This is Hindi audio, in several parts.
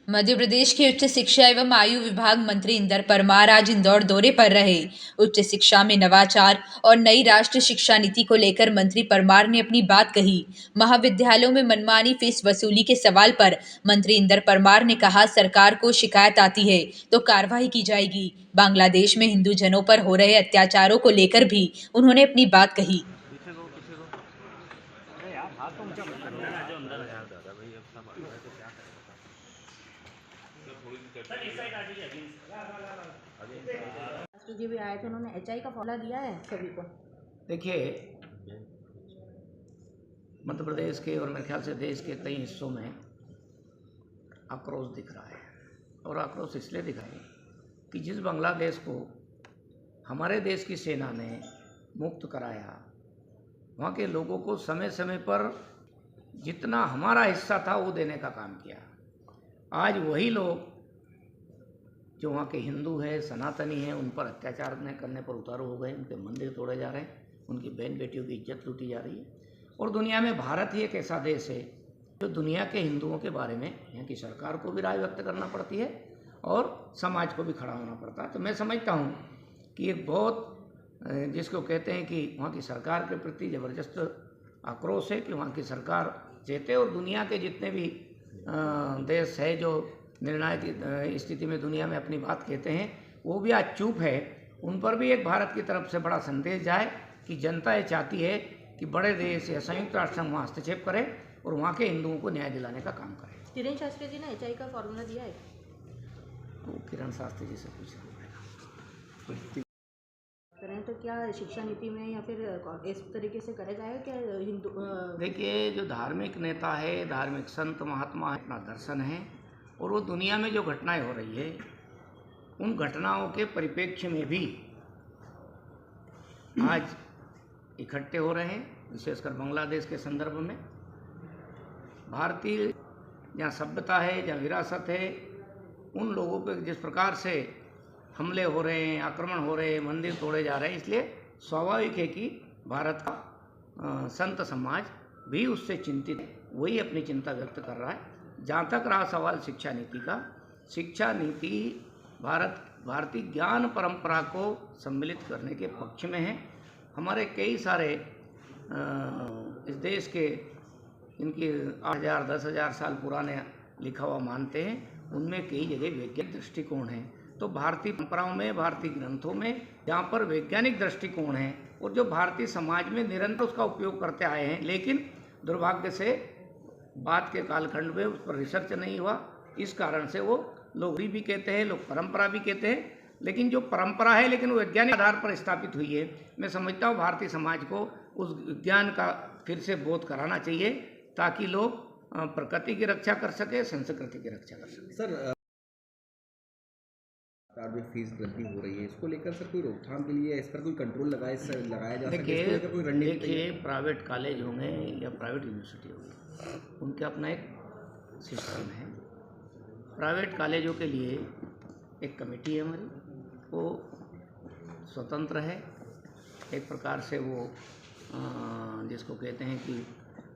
मध्य प्रदेश के उच्च शिक्षा एवं आयु विभाग मंत्री इंदर परमार आज इंदौर दौरे पर रहे। उच्च शिक्षा में नवाचार और नई राष्ट्रीय शिक्षा नीति को लेकर मंत्री परमार ने अपनी बात कही। महाविद्यालयों में मनमानी फीस वसूली के सवाल पर मंत्री इंदर परमार ने कहा, सरकार को शिकायत आती है तो कार्रवाई की जाएगी। बांग्लादेश में हिंदू जनों पर हो रहे अत्याचारों को लेकर भी उन्होंने अपनी बात कही। जी भी आए थे, उन्होंने एचआई का फॉर्मूला दिया है सभी को। देखिए, मध्य प्रदेश के और मेरे ख्याल से देश के कई हिस्सों में आक्रोश दिख रहा है, और आक्रोश इसलिए दिख रहा है कि जिस बांग्लादेश को हमारे देश की सेना ने मुक्त कराया, वहाँ के लोगों को समय समय पर जितना हमारा हिस्सा था वो देने का काम किया। आज वही लोग जो वहाँ के हिंदू हैं, सनातनी हैं, उन पर अत्याचार करने पर उतारू हो गए। उनके मंदिर तोड़े जा रहे हैं, उनकी बहन बेटियों की इज्जत लूटी जा रही है। और दुनिया में भारत ही एक ऐसा देश है जो दुनिया के हिंदुओं के बारे में यहाँ की सरकार को भी राय व्यक्त करना पड़ती है और समाज को भी खड़ा होना पड़ता है। तो मैं समझता हूँ कि एक बहुत जिसको कहते हैं कि वहाँ की सरकार के प्रति ज़बरदस्त आक्रोश है कि वहाँ की सरकार चाहते, और दुनिया के जितने भी देश है जो निर्णायक स्थिति में दुनिया में अपनी बात कहते हैं, वो भी आज चुप है। उन पर भी एक भारत की तरफ से बड़ा संदेश जाए कि जनता ये चाहती है कि बड़े देश या संयुक्त राष्ट्र संघ वहाँ हस्तक्षेप करे और वहाँ के हिंदुओं को न्याय दिलाने का काम करे। किरण शास्त्री जी ने एचआई का फॉर्मूला दिया है। वो किरण शास्त्री जी से पूछना पड़ेगा। करें तो क्या शिक्षा नीति में या फिर इस तरीके से करा जाएगा क्या हिंदू? देखिए, जो धार्मिक नेता है, धार्मिक संत महात्मा है, अपना दर्शन है, और वो दुनिया में जो घटनाएं हो रही है उन घटनाओं के परिप्रेक्ष्य में भी आज इकट्ठे हो रहे हैं, विशेषकर बांग्लादेश के संदर्भ में। भारतीय जहाँ सभ्यता है, जहाँ विरासत है, उन लोगों पर जिस प्रकार से हमले हो रहे हैं, आक्रमण हो रहे हैं, मंदिर तोड़े जा रहे हैं, इसलिए स्वाभाविक है कि भारत का संत समाज भी उससे चिंतित है। वही अपनी चिंता व्यक्त कर रहा है। जहाँ तक रहा सवाल शिक्षा नीति का, शिक्षा नीति भारतीय ज्ञान परंपरा को सम्मिलित करने के पक्ष में है। हमारे कई सारे इस देश के इनकी 8,000 10,000 साल पुराने लिखा हुआ मानते हैं, उनमें कई जगह वैज्ञानिक दृष्टिकोण है। तो भारतीय परंपराओं में, भारतीय ग्रंथों में जहाँ पर वैज्ञानिक दृष्टिकोण है और जो भारतीय समाज में निरंतर उसका उपयोग करते आए हैं, लेकिन दुर्भाग्य से बात के कालखंड में उस पर रिसर्च नहीं हुआ। इस कारण से वो लोग भी कहते हैं, लोग परंपरा भी कहते हैं, लेकिन जो परंपरा है लेकिन वो वैज्ञानिक आधार पर स्थापित हुई है। मैं समझता हूँ भारतीय समाज को उस ज्ञान का फिर से बोध कराना चाहिए ताकि लोग प्रकृति की रक्षा कर सके, संस्कृति की रक्षा कर सके। सर, में फीस वृद्धि हो रही है, इसको लेकर सर कोई रोकथाम के लिए इस पर कोई कंट्रोल लगाया जा सके? देखिए, प्राइवेट कॉलेज होंगे या प्राइवेट यूनिवर्सिटी होगी, उनके अपना एक सिस्टम है। प्राइवेट कॉलेजों के लिए एक कमेटी है हमारी, वो स्वतंत्र है एक प्रकार से। वो जिसको कहते हैं कि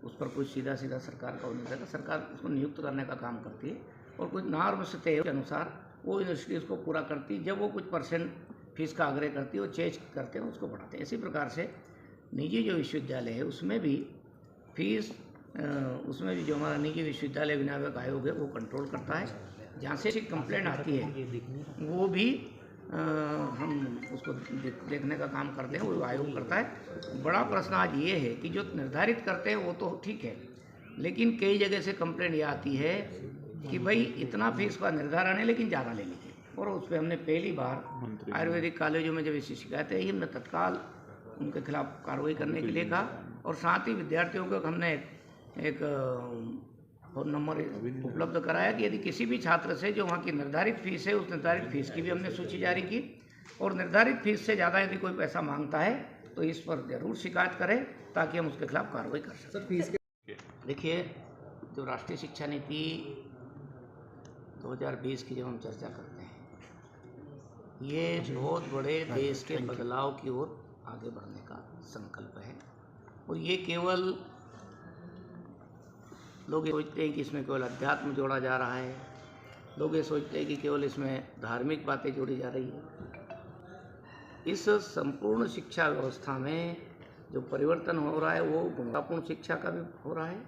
उस पर कुछ सीधा सरकार का हो नहीं सकता। सरकार उसको नियुक्त करने का काम करती है और कुछ नॉर्म्स तय के अनुसार वो यूनिवर्सिटी उसको पूरा करती है। जब वो कुछ परसेंट फीस का आग्रह करती है, वो चेंज करते हैं, उसको बढ़ाते हैं। इसी प्रकार से निजी जो विश्वविद्यालय है उसमें भी फीस, उसमें भी जो हमारा निजी विश्वविद्यालय विनियामक आयोग है वो कंट्रोल करता है। जहाँ से कंप्लेंट आती है वो भी हम उसको देखने का काम करते हैं, वो आयोग करता है। बड़ा प्रश्न आज ये है कि जो निर्धारित करते हैं वो तो ठीक है, लेकिन कई जगह से कंप्लेंट ये आती है कि भाई इतना फीस का निर्धारण है लेकिन ज़्यादा ले लीजिए। और उस पर हमने पहली बार आयुर्वेदिक कॉलेजों में जब ऐसी शिकायतें आई, हमने तत्काल उनके खिलाफ कार्रवाई करने के लिए कहा, और साथ ही विद्यार्थियों को हमने एक फ़ोन नंबर उपलब्ध कराया कि यदि किसी भी छात्र से जो वहाँ की निर्धारित फीस है, उस निर्धारित फीस की भी हमने सूची जारी की, और निर्धारित फीस से ज़्यादा यदि कोई पैसा मांगता है तो इस पर ज़रूर शिकायत करें ताकि हम उसके खिलाफ कार्रवाई कर सकें। सर, फीस देखिए, जो राष्ट्रीय शिक्षा नीति 2020 की जब हम चर्चा करते हैं, ये बहुत बड़े देश के बदलाव की ओर आगे बढ़ने का संकल्प है। और ये केवल लोग सोचते हैं कि इसमें केवल अध्यात्म जोड़ा जा रहा है लोग ये सोचते हैं कि केवल इसमें धार्मिक बातें जोड़ी जा रही है। इस संपूर्ण शिक्षा व्यवस्था में जो परिवर्तन हो रहा है वो गुणवत्तापूर्ण शिक्षा का भी हो रहा है,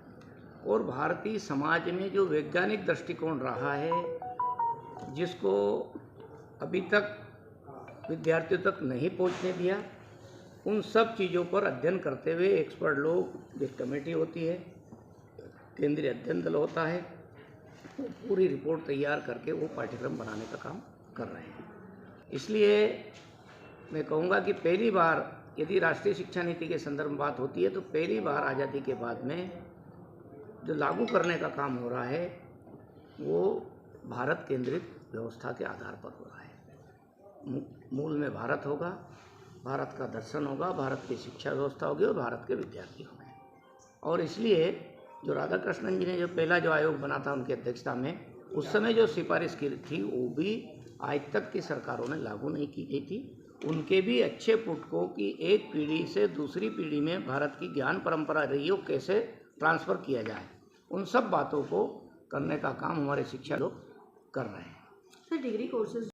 और भारतीय समाज में जो वैज्ञानिक दृष्टिकोण रहा है जिसको अभी तक विद्यार्थियों तक नहीं पहुंचने दिया, उन सब चीज़ों पर अध्ययन करते हुए एक्सपर्ट लोग, एक कमेटी होती है, केंद्रीय अध्ययन दल होता है, वो पूरी रिपोर्ट तैयार करके वो पाठ्यक्रम बनाने का काम कर रहे हैं। इसलिए मैं कहूँगा कि पहली बार यदि राष्ट्रीय शिक्षा नीति के संदर्भ में बात होती है तो पहली बार आज़ादी के बाद में जो लागू करने का काम हो रहा है वो भारत केंद्रित व्यवस्था के आधार पर हो रहा है। मूल में भारत होगा, भारत का दर्शन होगा, भारत की शिक्षा व्यवस्था होगी और भारत के विद्यार्थी होंगे। और इसलिए जो राधाकृष्णन जी ने जो पहला जो आयोग बना था उनकी अध्यक्षता में, उस समय जो सिफारिश की थी वो भी आज तक की सरकारों ने लागू नहीं की गई थी। उनके भी अच्छे पुटकों की एक पीढ़ी से दूसरी पीढ़ी में भारत की ज्ञान परंपरा रही हो कैसे ट्रांसफ़र किया जाए, उन सब बातों को करने का काम हमारे शिक्षा लोग कर रहे हैं। Sir degree courses